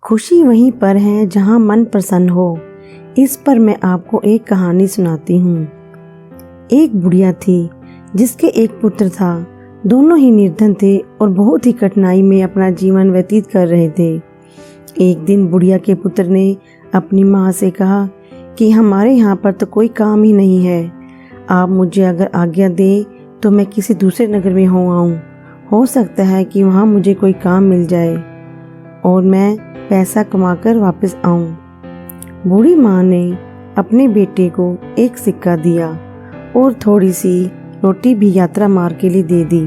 खुशी वहीं पर है जहाँ मन प्रसन्न हो। इस पर मैं आपको एक कहानी सुनाती हूँ। एक बुढ़िया थी जिसके एक पुत्र था। दोनों ही निर्धन थे और बहुत ही कठिनाई में अपना जीवन व्यतीत कर रहे थे। एक दिन बुढ़िया के पुत्र ने अपनी माँ से कहा कि हमारे यहाँ पर तो कोई काम ही नहीं है। आप मुझे अगर आज्ञा दें तो मैं किसी दूसरे नगर में हो आऊँ। हो सकता है कि वहाँ मुझे कोई काम मिल जाए और मैं पैसा कमाकर वापस आऊँ। बूढ़ी माँ ने अपने बेटे को एक सिक्का दिया और थोड़ी सी रोटी भी यात्रा मार्ग के लिए दे दी।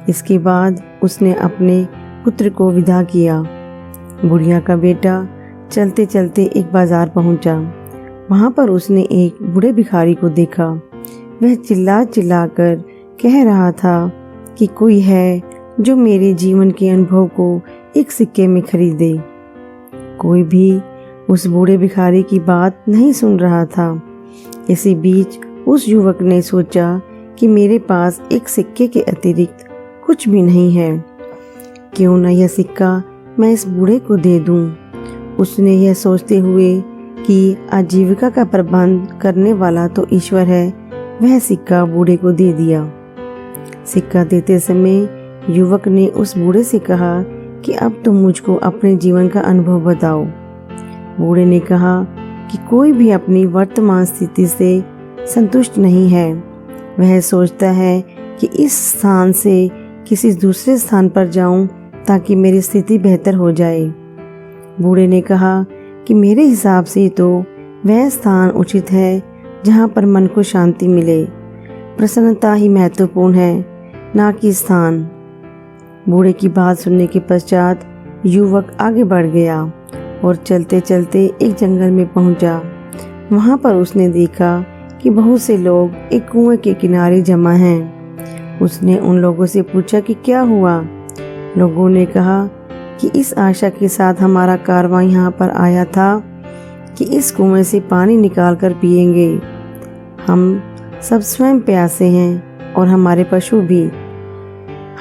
इसके बाद उसने अपने पुत्र को विदा किया। बुढ़िया का बेटा चलते चलते एक बाजार पहुंचा। वहां पर उसने एक बूढ़े भिखारी को देखा। वह चिल्ला चिल्लाकर कह रहा था कि कोई है जो मेरे जीवन के अनुभव को एक सिक्के में खरीदे। कोई भी उस बूढ़े भिखारी की बात नहीं सुन रहा था। इसी बीच उस युवक ने सोचा कि मेरे पास एक सिक्के के अतिरिक्त कुछ भी नहीं है, क्यों न यह सिक्का मैं इस बूढ़े को दे दूं। उसने यह सोचते हुए कि आजीविका का प्रबंध करने वाला तो ईश्वर है, वह सिक्का बूढ़े को दे दिया। सिक्का देते समय युवक ने उस बूढ़े से कहा कि अब तुम मुझको अपने जीवन का अनुभव बताओ। बूढ़े ने कहा कि कोई भी अपनी वर्तमान स्थिति से संतुष्ट नहीं है। वह सोचता है कि इस स्थान से किसी दूसरे स्थान पर जाऊं ताकि मेरी स्थिति बेहतर हो जाए। बूढ़े ने कहा कि मेरे हिसाब से तो वह स्थान उचित है जहां पर मन को शांति मिले। प्रसन्नता ही महत्वपूर्ण है, ना कि स्थान। बूढ़े की बात सुनने के पश्चात युवक आगे बढ़ गया और चलते चलते एक जंगल में पहुंचा। वहां पर उसने देखा कि बहुत से लोग एक कुएं के किनारे जमा हैं। उसने उन लोगों से पूछा कि क्या हुआ। लोगों ने कहा कि इस आशा के साथ हमारा कारवां यहाँ पर आया था कि इस कुएं से पानी निकाल कर पिएंगे। हम सब स्वयं प्यासे हैं और हमारे पशु भी।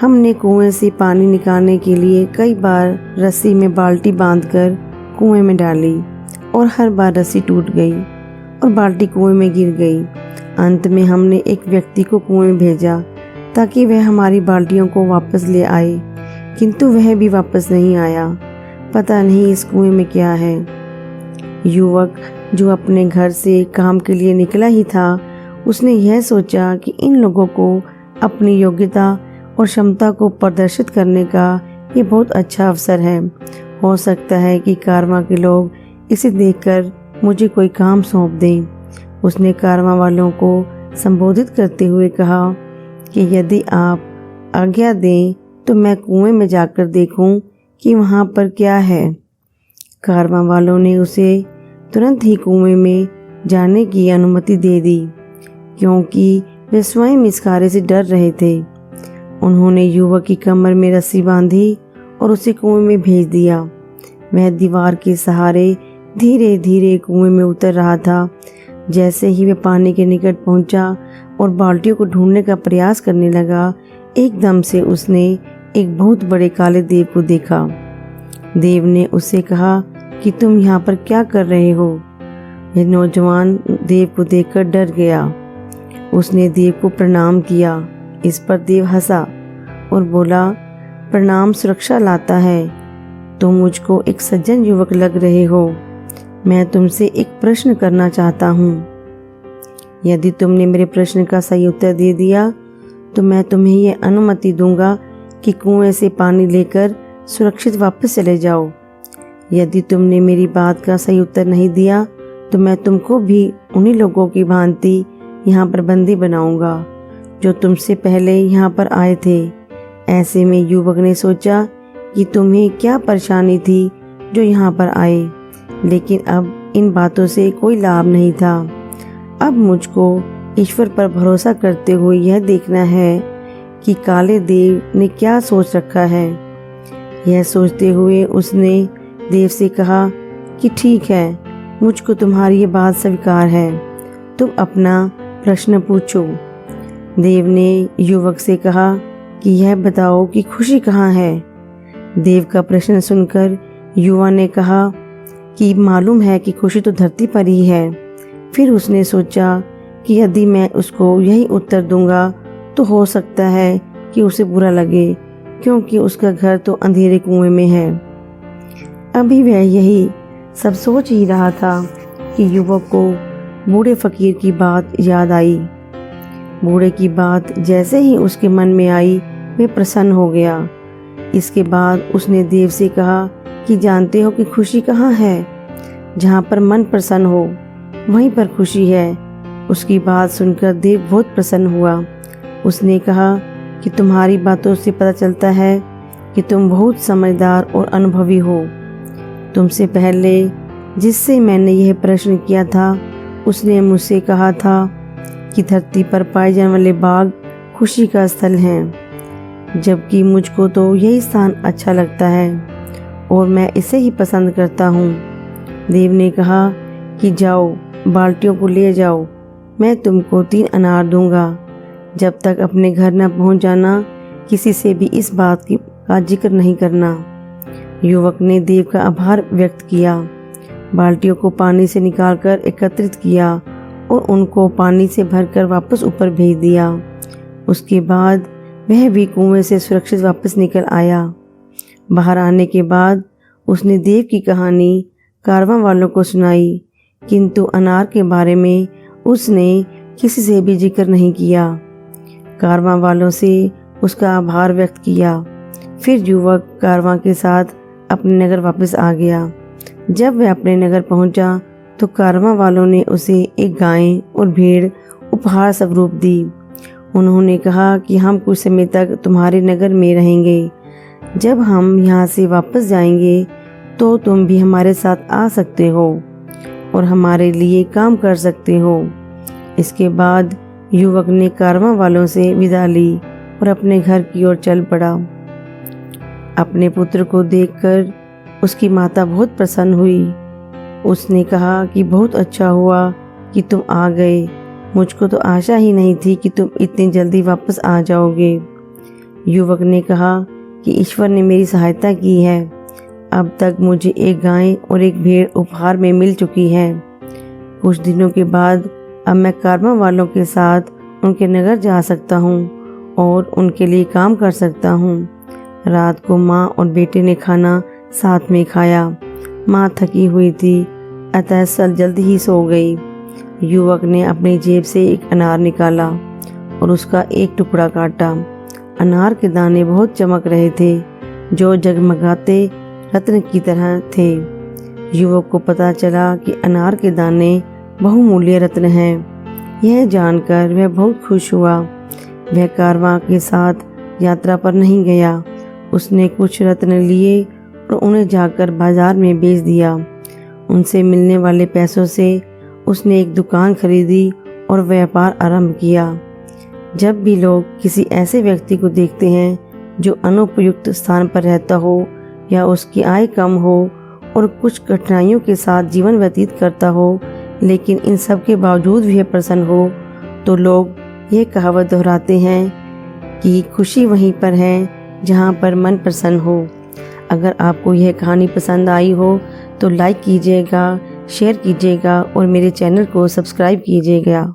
हमने कुएं से पानी निकालने के लिए कई बार रस्सी में बाल्टी बांधकर कुएं में डाली और हर बार रस्सी टूट गई और बाल्टी कुएं में गिर गई। अंत में हमने एक व्यक्ति को कुएं में भेजा ताकि वह हमारी बाल्टियों को वापस ले आए, किंतु वह भी वापस नहीं आया। पता नहीं इस कुएं में क्या है। युवक जो अपने घर से काम के लिए निकला ही था, उसने यह सोचा कि इन लोगों को अपनी योग्यता और क्षमता को प्रदर्शित करने का ये बहुत अच्छा अवसर है। हो सकता है कि कारवां के लोग इसे देखकर मुझे कोई काम सौंप दें। उसने कारवां वालों को संबोधित करते हुए कहा कि यदि आप आज्ञा दें तो मैं कुएं में जाकर देखूं कि वहां पर क्या है। कारवां वालों ने उसे तुरंत ही कुएं में जाने की अनुमति दे दी, क्योंकि वे स्वयं इस कार्य से डर रहे थे। उन्होंने युवक की कमर में रस्सी बांधी और उसे कुएं में भेज दिया। वह दीवार के सहारे धीरे धीरे कुएं में उतर रहा था। जैसे ही वह पानी के निकट पहुंचा और बाल्टियों को ढूंढने का प्रयास करने लगा, एकदम से उसने एक बहुत बड़े काले देव को देखा। देव ने उससे कहा कि तुम यहाँ पर क्या कर रहे हो। यह नौजवान देव को देखकर डर गया। उसने देव को प्रणाम किया। इस पर देव हंसा और बोला, प्रणाम सुरक्षा लाता है। तुम मुझको एक सज्जन युवक लग रहे हो। मैं तुमसे एक प्रश्न करना चाहता हूँ। यदि तुमने मेरे प्रश्न का सही उत्तर दे दिया तो मैं तुम्हें यह अनुमति दूंगा कि कुएं से पानी लेकर सुरक्षित वापस चले जाओ। यदि तुमने मेरी बात का सही उत्तर नहीं दिया तो मैं तुमको भी उन्हीं लोगों की भांति यहाँ पर बंदी बनाऊंगा जो तुमसे पहले यहाँ पर आए थे। ऐसे में युवक ने सोचा कि तुम्हें क्या परेशानी थी जो यहाँ पर आए, लेकिन अब इन बातों से कोई लाभ नहीं था। अब मुझको ईश्वर पर भरोसा करते हुए यह देखना है कि काले देव ने क्या सोच रखा है। यह सोचते हुए उसने देव से कहा कि ठीक है, मुझको तुम्हारी ये बात स्वीकार है। तुम अपना प्रश्न पूछो। देव ने युवक से कहा कि यह बताओ कि खुशी कहाँ है। देव का प्रश्न सुनकर युवा ने कहा कि मालूम है कि खुशी तो धरती पर ही है। फिर उसने सोचा कि यदि मैं उसको यही उत्तर दूंगा तो हो सकता है कि उसे बुरा लगे, क्योंकि उसका घर तो अंधेरे कुएं में है। अभी वह यही सब सोच ही रहा था कि युवक को बूढ़े फकीर की बात याद आई। बूढ़े की बात जैसे ही उसके मन में आई, वह प्रसन्न हो गया। इसके बाद उसने देव से कहा कि जानते हो कि खुशी कहाँ है? जहाँ पर मन प्रसन्न हो वहीं पर खुशी है। उसकी बात सुनकर देव बहुत प्रसन्न हुआ। उसने कहा कि तुम्हारी बातों से पता चलता है कि तुम बहुत समझदार और अनुभवी हो। तुमसे पहले जिससे मैंने यह प्रश्न किया था, उसने मुझसे कहा था कि धरती पर पाए जाने वाले बाग खुशी का स्थल हैं, जबकि मुझको तो यही स्थान अच्छा लगता है और मैं इसे ही पसंद करता हूँ। देव ने कहा कि जाओ, बाल्टियों को ले जाओ, मैं तुमको 3 अनार दूंगा। जब तक अपने घर न पहुँच जाना, किसी से भी इस बात का जिक्र नहीं करना। युवक ने देव का आभार व्यक्त किया, बाल्टियों को पानी से निकालकर एकत्रित किया और उनको पानी से भरकर वापस ऊपर भेज दिया। उसके बाद वह भी कुएं से सुरक्षित वापस निकल आया। बाहर आने के बाद उसने देव की कहानी कारवां वालों को सुनाई, किंतु अनार के बारे में उसने किसी से भी जिक्र नहीं किया। कारवां वालों से उसका आभार व्यक्त किया। फिर युवक कारवां के साथ अपने नगर वापस आ गया। जब वह अपने नगर पहुंचा तो कारवां वालों ने उसे एक गाय और भेड़ उपहार स्वरूप दी। उन्होंने कहा कि हम कुछ समय तक तुम्हारे नगर में रहेंगे। जब हम यहाँ से वापस जाएंगे तो तुम भी हमारे साथ आ सकते हो और हमारे लिए काम कर सकते हो। इसके बाद युवक ने कारवां वालों से विदा ली और अपने घर की ओर चल पड़ा। अपने पुत्र को देखकर उसकी माता बहुत प्रसन्न हुई। उसने कहा कि बहुत अच्छा हुआ कि तुम आ गए। मुझको तो आशा ही नहीं थी कि तुम इतनी जल्दी वापस आ जाओगे। युवक ने कहा कि ईश्वर ने मेरी सहायता की है। अब तक मुझे एक गाय और एक भेड़ उपहार में मिल चुकी है। कुछ दिनों के बाद अब मैं कारवां वालों के साथ उनके नगर जा सकता हूँ और उनके लिए काम कर सकता हूँ। रात को माँ और बेटे ने खाना साथ में खाया। माँ थकी हुई थी, अतः सल जल्दी ही सो गई। युवक ने अपनी जेब से एक अनार निकाला और उसका एक टुकड़ा काटा। अनार के दाने बहुत चमक रहे थे, जो जगमगाते रत्न की तरह थे। युवक को पता चला कि अनार के दाने बहुमूल्य रत्न हैं। यह जानकर वह बहुत खुश हुआ। वह कारवां के साथ यात्रा पर नहीं गया। उसने कुछ रत्न लिए और उन्हें जाकर बाजार में बेच दिया। उनसे मिलने वाले पैसों से उसने एक दुकान खरीदी और व्यापार आरंभ किया। जब भी लोग किसी ऐसे व्यक्ति को देखते हैं जो अनुपयुक्त स्थान पर रहता हो या उसकी आय कम हो और कुछ कठिनाइयों के साथ जीवन व्यतीत करता हो, लेकिन इन सब के बावजूद भी प्रसन्न हो, तो लोग ये कहावत दोहराते हैं कि खुशी वहीं पर है जहाँ पर मन प्रसन्न हो। अगर आपको यह कहानी पसंद आई हो तो लाइक कीजिएगा, शेयर कीजिएगा और मेरे चैनल को सब्सक्राइब कीजिएगा।